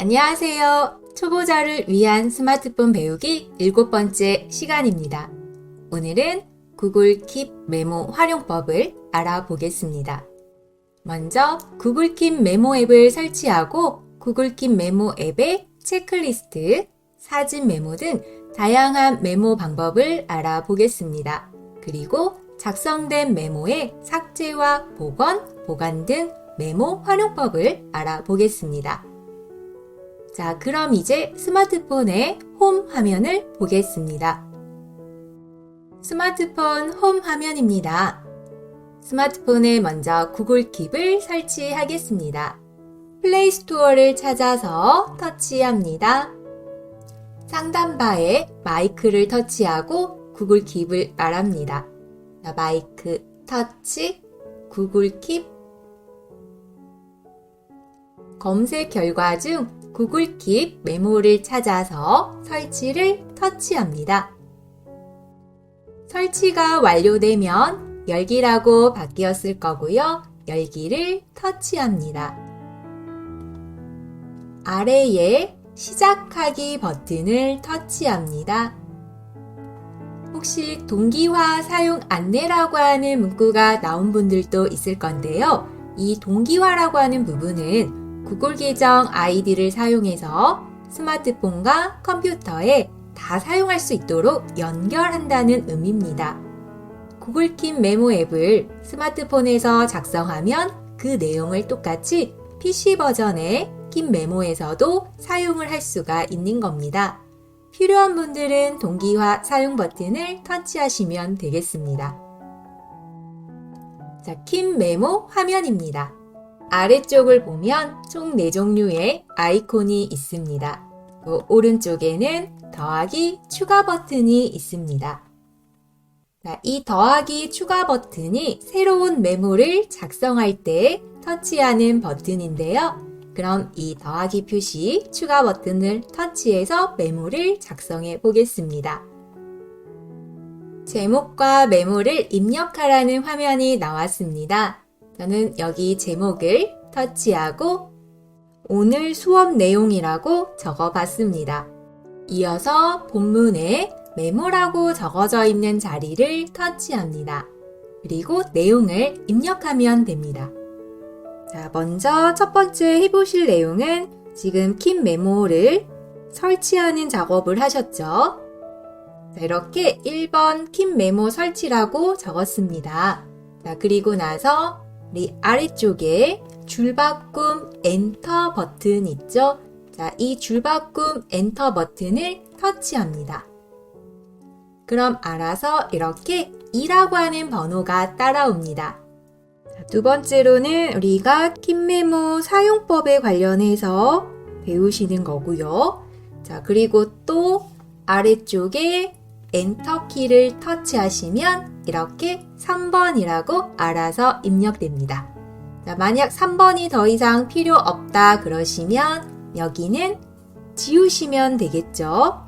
안녕하세요. 초보자를 위한 스마트폰 배우기 7번째 시간입니다. 오늘은 구글 킵 메모 활용법을 알아보겠습니다. 먼저 구글 킵 메모 앱을 설치하고 구글 킵 메모 앱의 체크리스트, 사진 메모 등 다양한 메모 방법을 알아보겠습니다. 그리고 작성된 메모의 삭제와 보관 등 메모 활용법을 알아보겠습니다. 자, 그럼 이제 스마트폰의 홈 화면을 보겠습니다. 스마트폰 홈 화면입니다. 스마트폰에 먼저 구글 킵을 설치하겠습니다. 플레이 스토어를 찾아서 터치합니다. 상단바에 마이크를 터치하고 구글 킵을 말합니다. 마이크 터치, 구글 킵. 검색 결과 중 구글 킵 메모를 찾아서 설치를 터치합니다. 설치가 완료되면 열기라고 바뀌었을 거고요. 열기를 터치합니다. 아래에 시작하기 버튼을 터치합니다. 혹시 동기화 사용 안내라고 하는 문구가 나온 분들도 있을 건데요. 이 동기화라고 하는 부분은 구글 계정 아이디를 사용해서 스마트폰과 컴퓨터에 다 사용할 수 있도록 연결한다는 의미입니다. 구글 킵 메모 앱을 스마트폰에서 작성하면 그 내용을 똑같이 PC 버전의 킵 메모에서도 사용을 할 수가 있는 겁니다. 필요한 분들은 동기화 사용 버튼을 터치하시면 되겠습니다. 자, 킵 메모 화면입니다. 아래쪽을 보면 총 4종류의 아이콘이 있습니다. 오른쪽에는 더하기 추가 버튼이 있습니다. 자, 이 더하기 추가 버튼이 새로운 메모를 작성할 때 터치하는 버튼인데요. 그럼 이 더하기 표시 추가 버튼을 터치해서 메모를 작성해 보겠습니다. 제목과 메모를 입력하라는 화면이 나왔습니다. 저는 여기 제목을 터치하고 오늘 수업 내용이라고 적어봤습니다. 이어서 본문에 메모라고 적어져 있는 자리를 터치합니다. 그리고 내용을 입력하면 됩니다. 자, 먼저 첫 번째 해보실 내용은 지금 킵 메모를 설치하는 작업을 하셨죠. 자, 이렇게 1번 킵 메모 설치라고 적었습니다. 자, 그리고 나서 우리 아래쪽에 줄바꿈 엔터 버튼 있죠? 자, 이 줄바꿈 엔터 버튼을 터치합니다. 그럼 알아서 이렇게 2라고 하는 번호가 따라옵니다. 자, 두 번째로는 우리가 킵 메모 사용법에 관련해서 배우시는 거고요. 자, 그리고 또 아래쪽에 엔터 키를 터치하시면 이렇게 3번이라고 알아서 입력됩니다. 자, 만약 3번이 더 이상 필요 없다 그러시면 여기는 지우시면 되겠죠.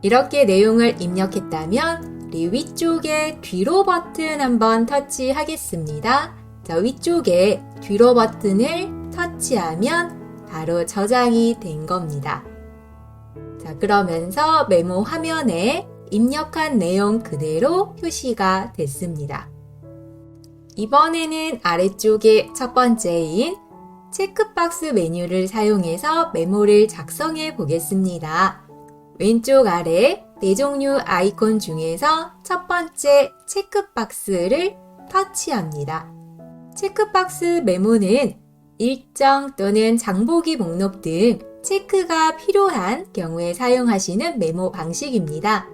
이렇게 내용을 입력했다면 우리 위쪽에 뒤로 버튼 한번 터치하겠습니다. 자, 위쪽에 뒤로 버튼을 터치하면 바로 저장이 된 겁니다. 자, 그러면서 메모 화면에 입력한 내용 그대로 표시가 됐습니다. 이번에는 아래쪽에 첫 번째인 체크박스 메뉴를 사용해서 메모를 작성해 보겠습니다. 왼쪽 아래 4종류 아이콘 중에서 첫 번째 체크박스를 터치합니다. 체크박스 메모는 일정 또는 장보기 목록 등 체크가 필요한 경우에 사용하시는 메모 방식입니다.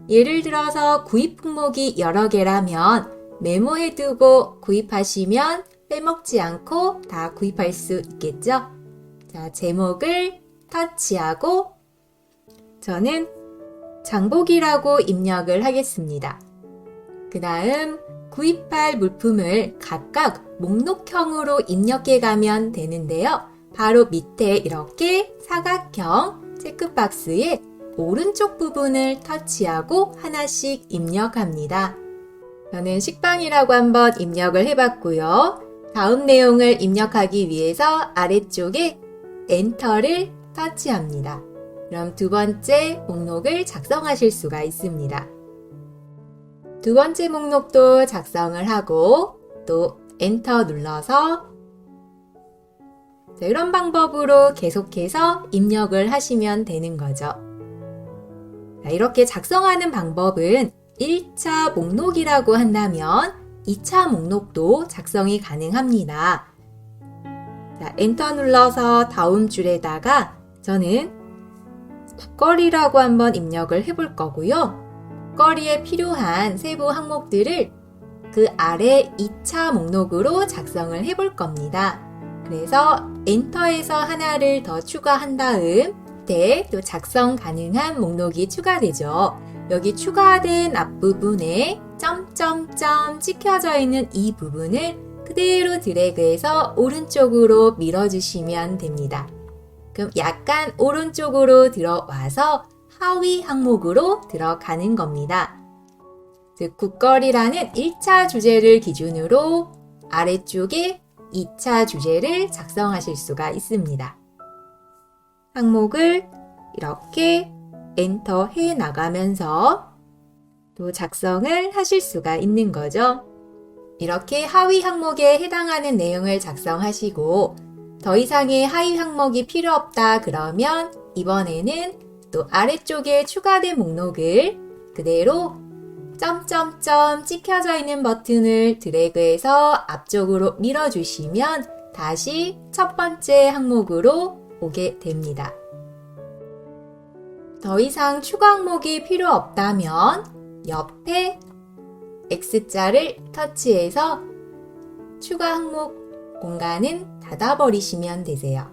예를 들어서 구입 품목이 여러 개라면 메모해두고 구입하시면 빼먹지 않고 다 구입할 수 있겠죠? 자, 제목을 터치하고 저는 장보기라고 입력을 하겠습니다. 그 다음 구입할 물품을 각각 목록형으로 입력해 가면 되는데요. 바로 밑에 이렇게 사각형 체크박스에 오른쪽 부분을 터치하고 하나씩 입력합니다. 저는 식빵이라고 한번 입력을 해봤고요. 다음 내용을 입력하기 위해서 아래쪽에 엔터를 터치합니다. 그럼 두 번째 목록을 작성하실 수가 있습니다. 두 번째 목록도 작성을 하고 또 엔터 눌러서 이런 방법으로 계속해서 입력을 하시면 되는 거죠. 이렇게 작성하는 방법은 1차 목록이라고 한다면 2차 목록도 작성이 가능합니다. 엔터 눌러서 다음 줄에다가 저는 국거리라고 한번 입력을 해볼 거고요. 국거리에 필요한 세부 항목들을 그 아래 2차 목록으로 작성을 해볼 겁니다. 그래서 엔터에서 하나를 더 추가한 다음 또 작성 가능한 목록이 추가되죠. 여기 추가된 앞부분에 점점점 찍혀져 있는 이 부분을 그대로 드래그해서 오른쪽으로 밀어주시면 됩니다. 그럼 약간 오른쪽으로 들어와서 하위 항목으로 들어가는 겁니다. 즉, 국거리라는 1차 주제를 기준으로 아래쪽에 2차 주제를 작성하실 수가 있습니다. 항목을 이렇게 엔터 해 나가면서 또 작성을 하실 수가 있는 거죠. 이렇게 하위 항목에 해당하는 내용을 작성하시고 더 이상의 하위 항목이 필요 없다 그러면 이번에는 또 아래쪽에 추가된 목록을 그대로 점점점 찍혀져 있는 버튼을 드래그해서 앞쪽으로 밀어주시면 다시 첫 번째 항목으로 오게 됩니다. 더 이상 추가 항목이 필요 없다면 옆에 X자를 터치해서 추가 항목 공간은 닫아버리시면 되세요.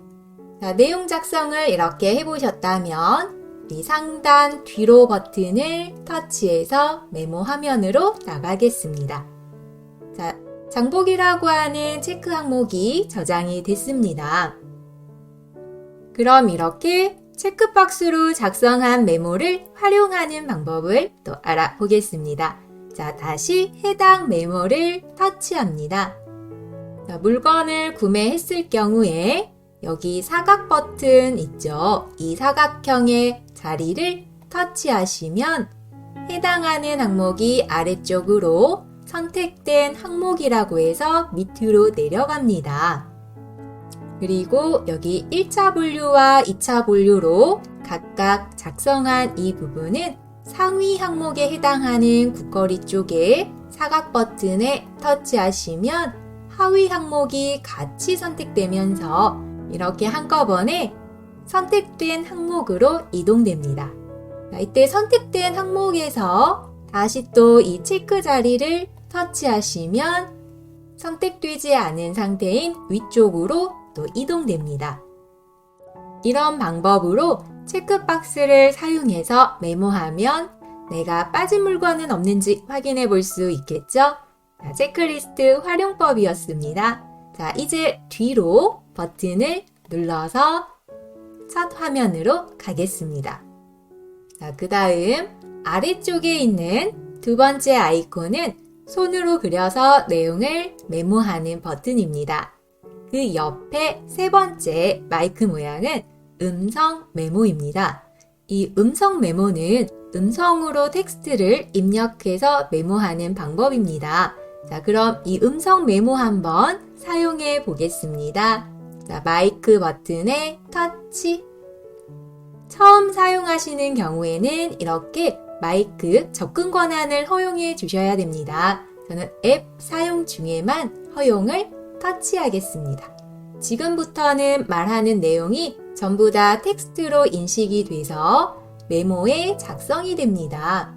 자, 내용 작성을 이렇게 해보셨다면 우리 상단 뒤로 버튼을 터치해서 메모 화면으로 나가겠습니다. 자, 장복이라고 하는 체크 항목이 저장이 됐습니다. 그럼 이렇게 체크박스로 작성한 메모를 활용하는 방법을 또 알아보겠습니다. 자, 다시 해당 메모를 터치합니다. 자, 물건을 구매했을 경우에 여기 사각 버튼 있죠? 이 사각형의 자리를 터치하시면 해당하는 항목이 아래쪽으로 선택된 항목이라고 해서 밑으로 내려갑니다. 그리고 여기 1차 분류와 2차 분류로 각각 작성한 이 부분은 상위 항목에 해당하는 국거리 쪽에 사각 버튼에 터치하시면 하위 항목이 같이 선택되면서 이렇게 한꺼번에 선택된 항목으로 이동됩니다. 이때 선택된 항목에서 다시 또 이 체크 자리를 터치하시면 선택되지 않은 상태인 위쪽으로 또 이동됩니다. 이런 방법으로 체크박스를 사용해서 메모하면 내가 빠진 물건은 없는지 확인해 볼 수 있겠죠? 자, 체크리스트 활용법이었습니다. 자, 이제 뒤로 버튼을 눌러서 첫 화면으로 가겠습니다. 자, 그 다음 아래쪽에 있는 두 번째 아이콘은 손으로 그려서 내용을 메모하는 버튼입니다. 그 옆에 세 번째 마이크 모양은 음성 메모입니다. 이 음성 메모는 음성으로 텍스트를 입력해서 메모하는 방법입니다. 자, 그럼 이 음성 메모 한번 사용해 보겠습니다. 자, 마이크 버튼에 터치. 처음 사용하시는 경우에는 이렇게 마이크 접근 권한을 허용해 주셔야 됩니다. 저는 앱 사용 중에만 허용을 터치하겠습니다. 지금부터는 말하는 내용이 전부 다 텍스트로 인식이 돼서 메모에 작성이 됩니다.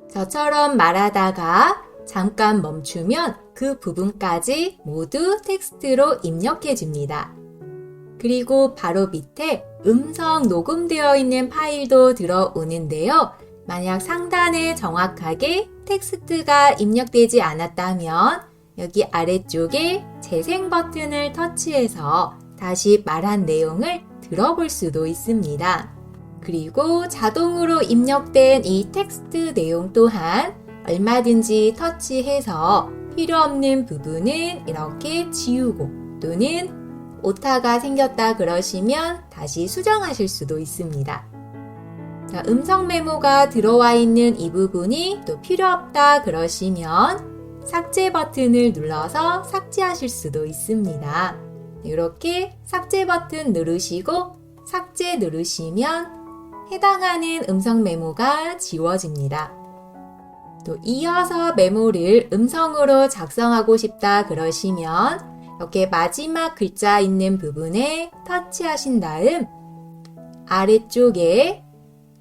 저처럼 말하다가 잠깐 멈추면 그 부분까지 모두 텍스트로 입력해 줍니다. 그리고 바로 밑에 음성 녹음되어 있는 파일도 들어오는데요. 만약 상단에 정확하게 텍스트가 입력되지 않았다면 여기 아래쪽에 재생 버튼을 터치해서 다시 말한 내용을 들어볼 수도 있습니다. 그리고 자동으로 입력된 이 텍스트 내용 또한 얼마든지 터치해서 필요 없는 부분은 이렇게 지우고 또는 오타가 생겼다 그러시면 다시 수정하실 수도 있습니다. 자, 음성 메모가 들어와 있는 이 부분이 또 필요 없다 그러시면 삭제 버튼을 눌러서 삭제하실 수도 있습니다. 이렇게 삭제 버튼 누르시고 삭제 누르시면 해당하는 음성 메모가 지워집니다. 또 이어서 메모를 음성으로 작성하고 싶다 그러시면 이렇게 마지막 글자 있는 부분에 터치하신 다음 아래쪽에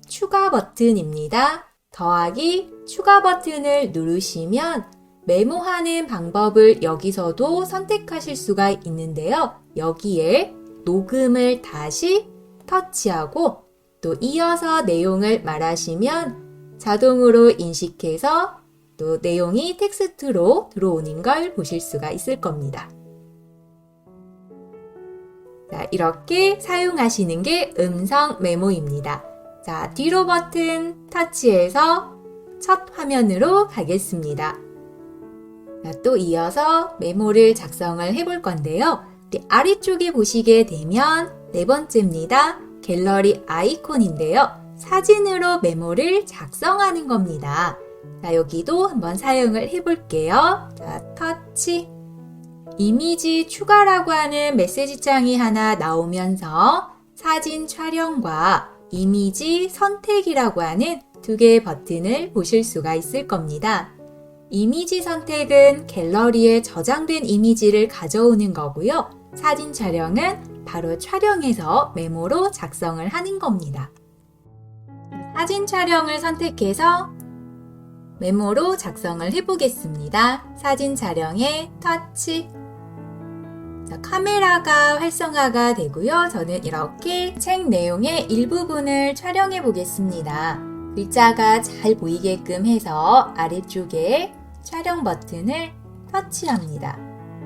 추가 버튼입니다. 더하기 추가 버튼을 누르시면 메모하는 방법을 여기서도 선택하실 수가 있는데요. 여기에 녹음을 다시 터치하고 또 이어서 내용을 말하시면 자동으로 인식해서 또 내용이 텍스트로 들어오는 걸 보실 수가 있을 겁니다. 자, 이렇게 사용하시는 게 음성 메모입니다. 자, 뒤로 버튼 터치해서 첫 화면으로 가겠습니다. 자, 또 이어서 메모를 작성을 해볼 건데요. 아래쪽에 보시게 되면 네 번째입니다. 갤러리 아이콘인데요. 사진으로 메모를 작성하는 겁니다. 자, 여기도 한번 사용을 해볼게요. 자, 터치. 이미지 추가라고 하는 메시지 창이 하나 나오면서 사진 촬영과 이미지 선택이라고 하는 두 개의 버튼을 보실 수가 있을 겁니다. 이미지 선택은 갤러리에 저장된 이미지를 가져오는 거고요. 사진 촬영은 바로 촬영해서 메모로 작성을 하는 겁니다. 사진 촬영을 선택해서 메모로 작성을 해보겠습니다. 사진 촬영에 터치. 자, 카메라가 활성화가 되고요. 저는 이렇게 책 내용의 일부분을 촬영해 보겠습니다. 글자가 잘 보이게끔 해서 아래쪽에 촬영 버튼을 터치합니다.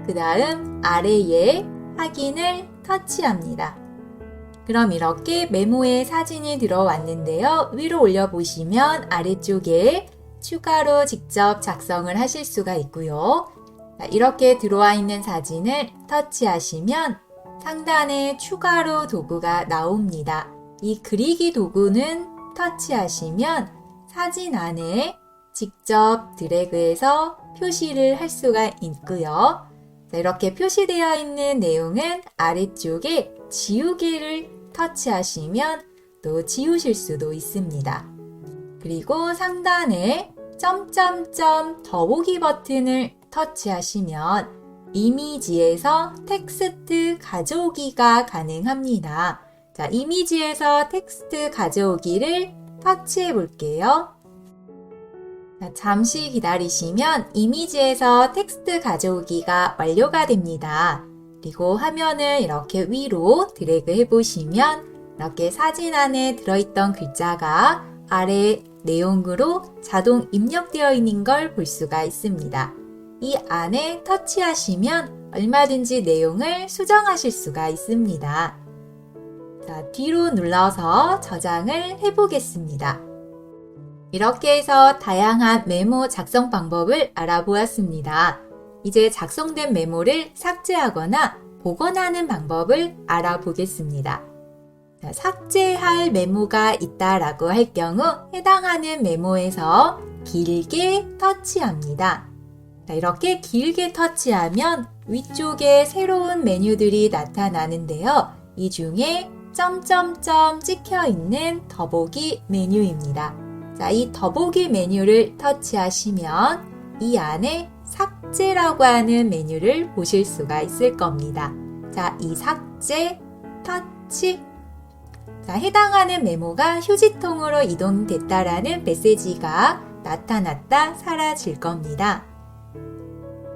그 다음 아래에 확인을 터치합니다. 그럼 이렇게 메모에 사진이 들어왔는데요. 위로 올려보시면 아래쪽에 추가로 직접 작성을 하실 수가 있고요. 이렇게 들어와 있는 사진을 터치하시면 상단에 추가로 도구가 나옵니다. 이 그리기 도구는 터치하시면 사진 안에 직접 드래그해서 표시를 할 수가 있고요. 이렇게 표시되어 있는 내용은 아래쪽에 지우개를 터치하시면 또 지우실 수도 있습니다. 그리고 상단에 점점점 더보기 버튼을 터치하시면 이미지에서 텍스트 가져오기가 가능합니다. 자, 이미지에서 텍스트 가져오기를 터치해 볼게요. 자, 잠시 기다리시면 이미지에서 텍스트 가져오기가 완료가 됩니다. 그리고 화면을 이렇게 위로 드래그 해보시면 이렇게 사진 안에 들어있던 글자가 아래 내용으로 자동 입력되어 있는 걸 볼 수가 있습니다. 이 안에 터치하시면 얼마든지 내용을 수정하실 수가 있습니다. 자, 뒤로 눌러서 저장을 해보겠습니다. 이렇게 해서 다양한 메모 작성 방법을 알아보았습니다. 이제 작성된 메모를 삭제하거나 복원하는 방법을 알아보겠습니다. 자, 삭제할 메모가 있다라고 할 경우 해당하는 메모에서 길게 터치합니다. 자, 이렇게 길게 터치하면 위쪽에 새로운 메뉴들이 나타나는데요. 이 중에 점점점 찍혀 있는 더보기 메뉴입니다. 자, 이 더보기 메뉴를 터치하시면 이 안에 삭제라고 하는 메뉴를 보실 수가 있을 겁니다. 자, 이 삭제, 터치. 자, 해당하는 메모가 휴지통으로 이동됐다라는 메시지가 나타났다 사라질 겁니다.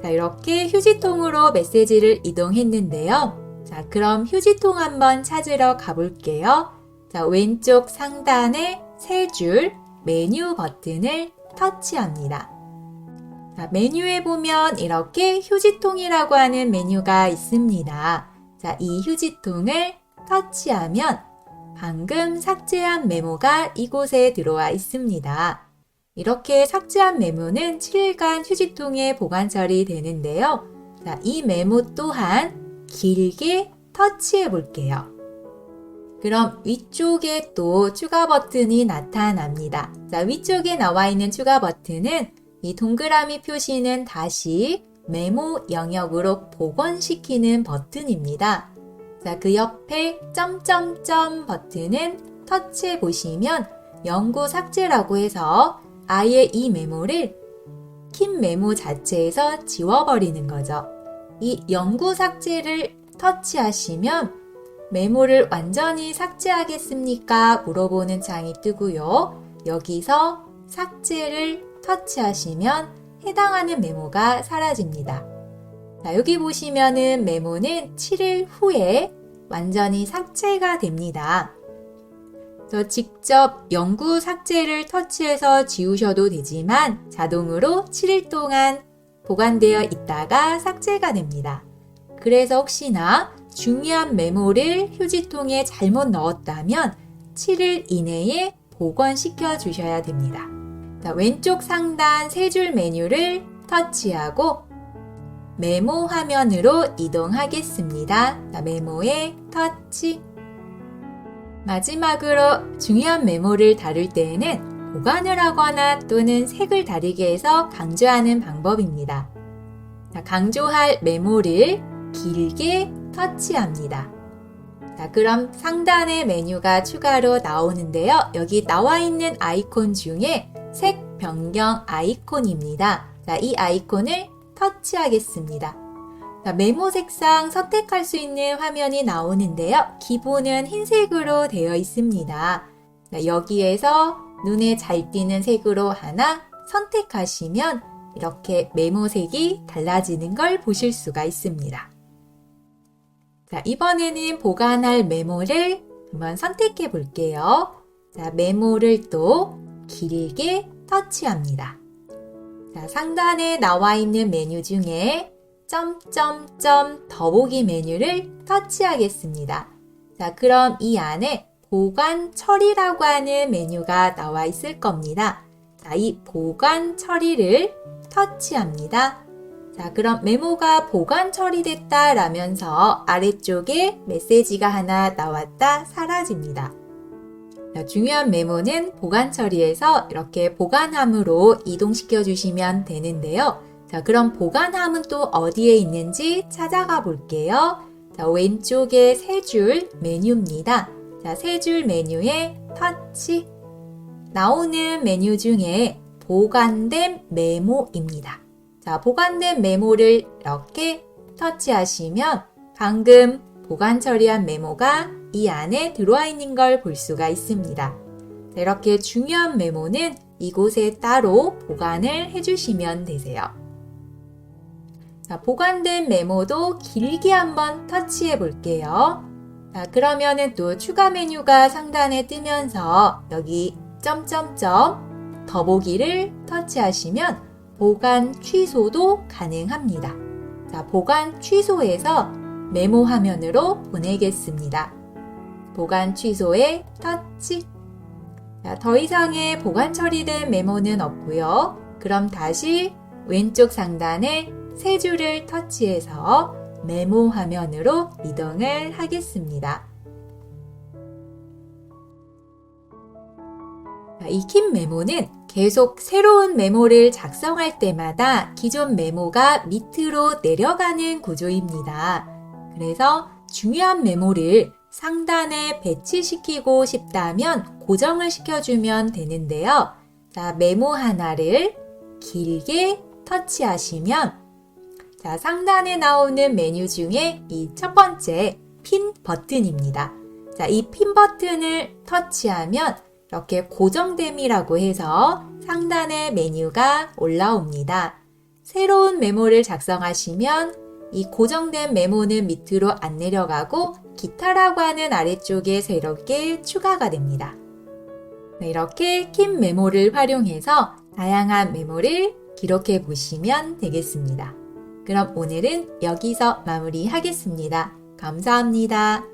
자, 이렇게 휴지통으로 메시지를 이동했는데요. 자, 그럼 휴지통 한번 찾으러 가볼게요. 자, 왼쪽 상단에 세 줄 메뉴 버튼을 터치합니다. 자, 메뉴에 보면 이렇게 휴지통이라고 하는 메뉴가 있습니다. 자, 이 휴지통을 터치하면 방금 삭제한 메모가 이곳에 들어와 있습니다. 이렇게 삭제한 메모는 7일간 휴지통에 보관 처리되는데요. 자, 이 메모 또한 길게 터치해 볼게요. 그럼 위쪽에 또 추가 버튼이 나타납니다. 자, 위쪽에 나와 있는 추가 버튼은 이 동그라미 표시는 다시 메모 영역으로 복원시키는 버튼입니다. 자, 그 옆에 점점점 버튼은 터치해 보시면 영구 삭제라고 해서 아예 이 메모를 킨 메모 자체에서 지워버리는 거죠. 이 영구 삭제를 터치하시면 메모를 완전히 삭제하겠습니까? 물어보는 창이 뜨고요. 여기서 삭제를 터치하시면 해당하는 메모가 사라집니다. 자, 여기 보시면은 메모는 7일 후에 완전히 삭제가 됩니다. 직접 영구 삭제를 터치해서 지우셔도 되지만 자동으로 7일 동안 보관되어 있다가 삭제가 됩니다. 그래서 혹시나 중요한 메모를 휴지통에 잘못 넣었다면 7일 이내에 복원시켜 주셔야 됩니다. 자, 왼쪽 상단 3줄 메뉴를 터치하고 메모 화면으로 이동하겠습니다. 자, 메모에 터치. 마지막으로 중요한 메모를 다룰 때에는 보관을 하거나 또는 색을 다르게 해서 강조하는 방법입니다. 자, 강조할 메모를 길게 터치합니다. 자, 그럼 상단에 메뉴가 추가로 나오는데요. 여기 나와 있는 아이콘 중에 색 변경 아이콘입니다. 자, 이 아이콘을 터치하겠습니다. 자, 메모 색상 선택할 수 있는 화면이 나오는데요. 기본은 흰색으로 되어 있습니다. 자, 여기에서 눈에 잘 띄는 색으로 하나 선택하시면 이렇게 메모색이 달라지는 걸 보실 수가 있습니다. 자, 이번에는 보관할 메모를 한번 선택해 볼게요. 자, 메모를 또 길게 터치합니다. 자, 상단에 나와 있는 메뉴 중에 점점점 더보기 메뉴를 터치하겠습니다. 자, 그럼 이 안에 보관 처리라고 하는 메뉴가 나와 있을 겁니다. 자, 이 보관 처리를 터치합니다. 자, 그럼 메모가 보관 처리됐다 라면서 아래쪽에 메시지가 하나 나왔다 사라집니다. 자, 중요한 메모는 보관 처리해서 이렇게 보관함으로 이동시켜 주시면 되는데요. 자, 그럼 보관함은 또 어디에 있는지 찾아가 볼게요. 자, 왼쪽에 3줄 메뉴입니다. 자, 3줄 메뉴에 터치. 나오는 메뉴 중에 보관된 메모입니다. 자, 보관된 메모를 이렇게 터치하시면 방금 보관 처리한 메모가 이 안에 들어와 있는 걸 볼 수가 있습니다. 자, 이렇게 중요한 메모는 이곳에 따로 보관을 해주시면 되세요. 자, 보관된 메모도 길게 한번 터치해 볼게요. 자, 그러면은 또 추가 메뉴가 상단에 뜨면서 여기 점점점 더보기를 터치하시면 보관 취소도 가능합니다. 자, 보관 취소해서 메모 화면으로 보내겠습니다. 보관 취소에 터치. 자, 더 이상의 보관 처리된 메모는 없고요. 그럼 다시 왼쪽 상단에 3줄을 터치해서 메모 화면으로 이동을 하겠습니다. 이 킨 메모는 계속 새로운 메모를 작성할 때마다 기존 메모가 밑으로 내려가는 구조입니다. 그래서 중요한 메모를 상단에 배치시키고 싶다면 고정을 시켜주면 되는데요. 자, 메모 하나를 길게 터치하시면 자, 상단에 나오는 메뉴 중에 이 첫 번째 핀 버튼입니다. 자, 이 핀 버튼을 터치하면 이렇게 고정됨이라고 해서 상단에 메뉴가 올라옵니다. 새로운 메모를 작성하시면 이 고정된 메모는 밑으로 안 내려가고 기타라고 하는 아래쪽에 새롭게 추가가 됩니다. 네, 이렇게 킨 메모를 활용해서 다양한 메모를 기록해 보시면 되겠습니다. 그럼 오늘은 여기서 마무리하겠습니다. 감사합니다.